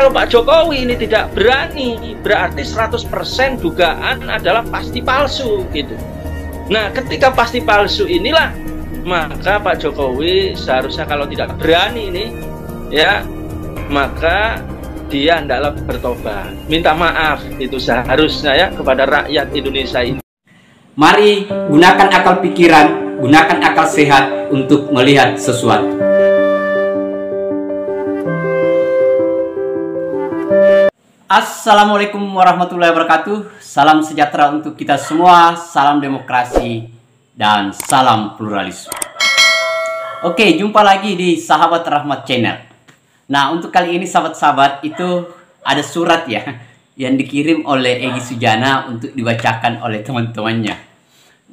kalau Pak Jokowi ini tidak berani, berarti 100% dugaan adalah pasti palsu gitu. Nah, ketika pasti palsu inilah, maka Pak Jokowi seharusnya kalau tidak berani ini, ya, maka dia hendaklah bertobat, minta maaf itu seharusnya ya kepada rakyat Indonesia ini. Mari gunakan akal pikiran, gunakan akal sehat untuk melihat sesuatu. Assalamualaikum warahmatullahi wabarakatuh. Salam sejahtera untuk kita semua, salam demokrasi, dan salam pluralisme. Oke, jumpa lagi di Sahabat Rahmat Channel. Nah, untuk kali ini sahabat-sahabat, itu ada surat ya yang dikirim oleh Egy Sujana untuk dibacakan oleh teman-temannya.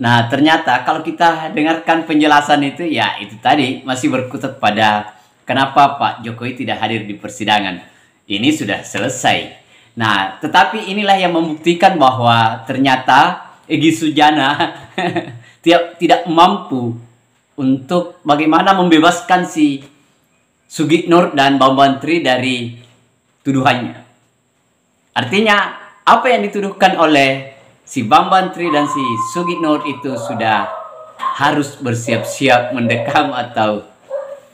Nah, ternyata kalau kita dengarkan penjelasan itu, ya itu tadi masih berkutat pada kenapa Pak Jokowi tidak hadir di persidangan. Ini sudah selesai. Nah, tetapi inilah yang membuktikan bahwa ternyata Egy Sujana tidak mampu untuk bagaimana membebaskan si Sugiknur dan Bambang Tri dari tuduhannya. Artinya, apa yang dituduhkan oleh si Bambang Tri dan si Sugiknur itu sudah harus bersiap-siap mendekam atau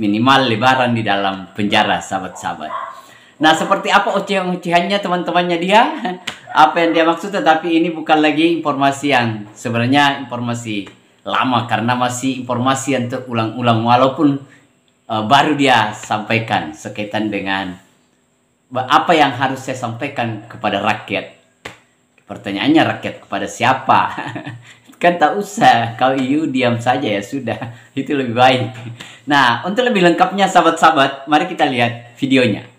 minimal lebaran di dalam penjara, sahabat-sahabat. Nah, seperti apa ocehan-ocehannya teman-temannya dia, apa yang dia maksud, tetapi ini bukan lagi informasi yang sebenarnya informasi lama karena masih informasi yang terulang-ulang walaupun baru dia sampaikan sekaitan dengan apa yang harus saya sampaikan kepada rakyat. Pertanyaannya, rakyat kepada siapa? Kan tak usah, kau diam saja ya sudah, itu lebih baik. Nah, untuk lebih lengkapnya sahabat-sahabat, mari kita lihat videonya.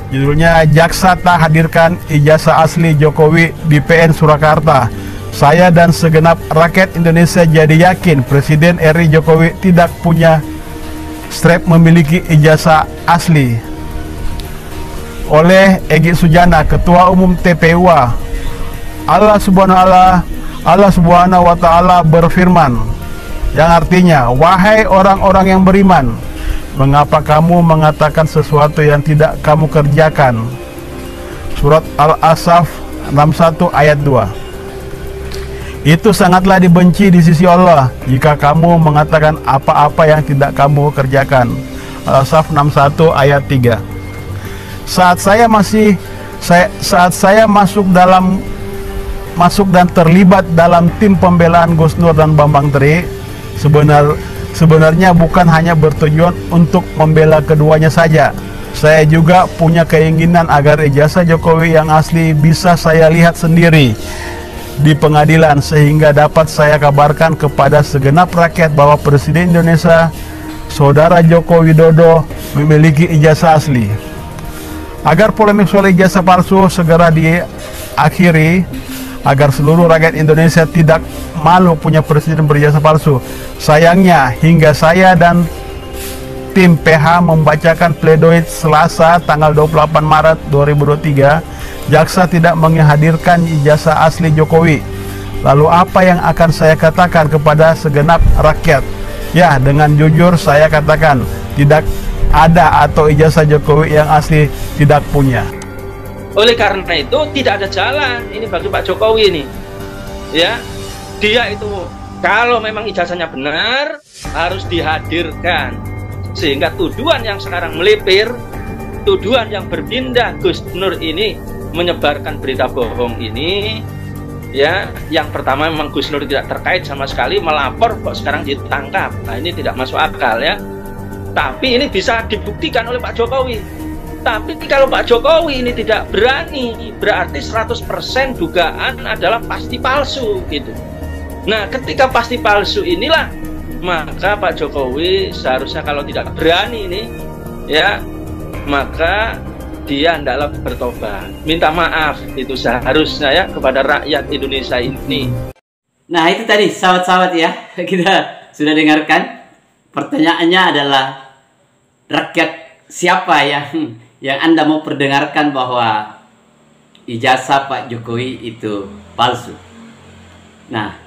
Judulnya, Jaksa tak hadirkan ijazah asli Jokowi di PN Surakarta. Saya dan segenap rakyat Indonesia jadi yakin Presiden RI Jokowi tidak punya strap memiliki ijazah asli. Oleh Egy Sujana, Ketua Umum TPUA. Allah Subhanahu wa Ta'ala berfirman, yang artinya, wahai orang-orang yang beriman, mengapa kamu mengatakan sesuatu yang tidak kamu kerjakan? Surat Al-Asaf 61 ayat 2. Itu sangatlah dibenci di sisi Allah jika kamu mengatakan apa-apa yang tidak kamu kerjakan. Al-Asaf 61 ayat 3. Saat saya masuk dan terlibat dalam tim pembelaan Gus Nur dan Bambang Tri, sebenarnya bukan hanya bertujuan untuk membela keduanya saja. Saya juga punya keinginan agar ijazah Jokowi yang asli bisa saya lihat sendiri di pengadilan, sehingga dapat saya kabarkan kepada segenap rakyat bahwa Presiden Indonesia, Saudara Joko Widodo, memiliki ijazah asli. Agar polemik soal ijazah palsu segera diakhiri, agar seluruh rakyat Indonesia tidak malu punya presiden berijazah palsu. Sayangnya, hingga saya dan tim PH membacakan pledoi Selasa tanggal 28 Maret 2023, jaksa tidak menghadirkan ijazah asli Jokowi. Lalu apa yang akan saya katakan kepada segenap rakyat? Ya, dengan jujur saya katakan, tidak ada atau ijazah Jokowi yang asli tidak punya. Oleh karena itu tidak ada jalan ini bagi Pak Jokowi ini, ya. Dia itu kalau memang ijazahnya benar harus dihadirkan, sehingga tuduhan yang sekarang melipir, tuduhan yang berpindah Gus Nur ini menyebarkan berita bohong ini, ya. Yang pertama memang Gus Nur tidak terkait sama sekali, melapor kok sekarang ditangkap. Nah, ini tidak masuk akal ya. Tapi ini bisa dibuktikan oleh Pak Jokowi. Tapi kalau Pak Jokowi ini tidak berani, berarti 100% dugaan adalah pasti palsu gitu. Nah, ketika pasti palsu inilah, maka Pak Jokowi seharusnya kalau tidak berani ini, ya, maka dia hendaklah bertobat, minta maaf itu seharusnya ya kepada rakyat Indonesia ini. Nah, itu tadi sahabat-sahabat ya, kita sudah dengarkan. Pertanyaannya adalah, rakyat siapa yang Anda mau perdengarkan bahwa ijazah Pak Jokowi itu palsu? Nah,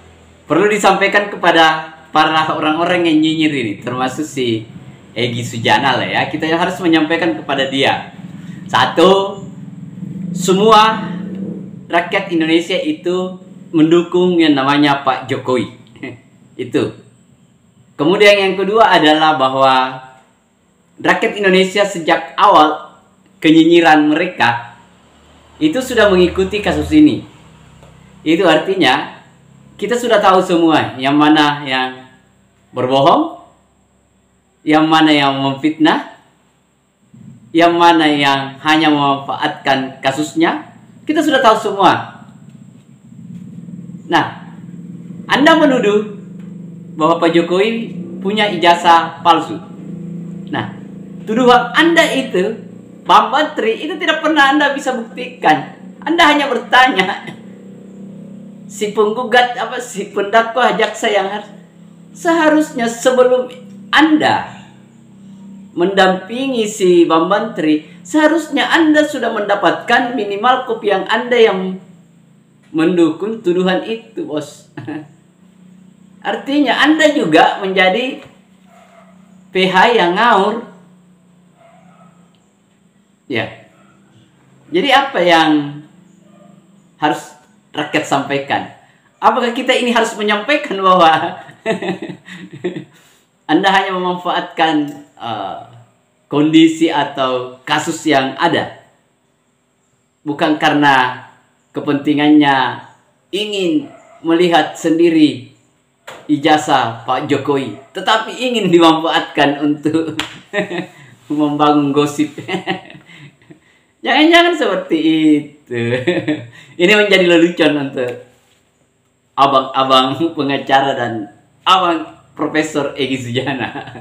perlu disampaikan kepada para orang-orang yang nyinyir ini, termasuk si Egy Sujana lah ya. Kita harus menyampaikan kepada dia. Satu, semua rakyat Indonesia itu mendukung yang namanya Pak Jokowi. Itu. Kemudian yang kedua adalah bahwa rakyat Indonesia sejak awal kenyinyiran mereka itu sudah mengikuti kasus ini. Itu artinya kita sudah tahu semua yang mana yang berbohong, yang mana yang memfitnah, yang mana yang hanya memanfaatkan kasusnya. Kita sudah tahu semua. Nah, Anda menuduh bahwa Pak Jokowi punya ijazah palsu. Nah, tuduhan Anda itu, Bambang Tri, itu tidak pernah Anda bisa buktikan. Anda hanya bertanya, si penggugat si pendakwa jaksa yang seharusnya sebelum Anda mendampingi si Bambang Tri, seharusnya Anda sudah mendapatkan minimal kopi yang Anda yang mendukung tuduhan itu, bos. Artinya Anda juga menjadi PH yang ngawur. Ya. Jadi apa yang harus rakyat sampaikan? Apakah kita ini harus menyampaikan bahwa Anda hanya memanfaatkan kondisi atau kasus yang ada, bukan karena kepentingannya ingin melihat sendiri ijazah Pak Jokowi, tetapi ingin dimanfaatkan untuk membangun gosip. Jangan-jangan seperti itu. Ini menjadi lelucon untuk abang-abang pengacara dan abang Profesor Egy Sujana.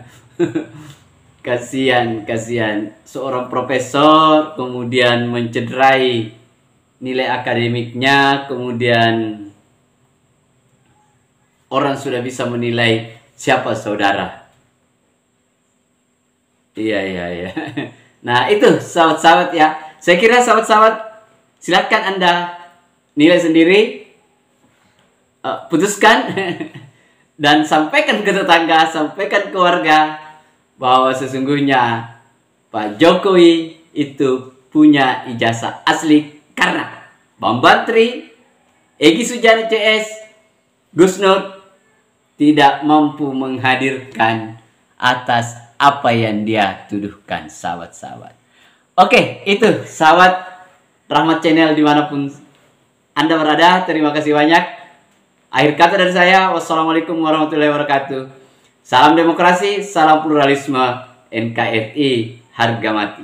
Kasihan seorang profesor kemudian mencederai nilai akademiknya, kemudian orang sudah bisa menilai siapa saudara. Iya. Nah, itu sahabat-sahabat ya. Saya kira sahabat-sahabat silakan Anda nilai sendiri, putuskan dan sampaikan ke tetangga, sampaikan ke warga bahwa sesungguhnya Pak Jokowi itu punya ijazah asli karena Bambang Tri, Egy Sujana CS, Gus Nur tidak mampu menghadirkan atas apa yang dia tuduhkan, sahabat-sahabat. Oke, itu sahabat Rahmat Channel dimanapun Anda berada. Terima kasih banyak. Akhir kata dari saya, wassalamualaikum warahmatullahi wabarakatuh. Salam demokrasi, salam pluralisme, NKRI harga mati.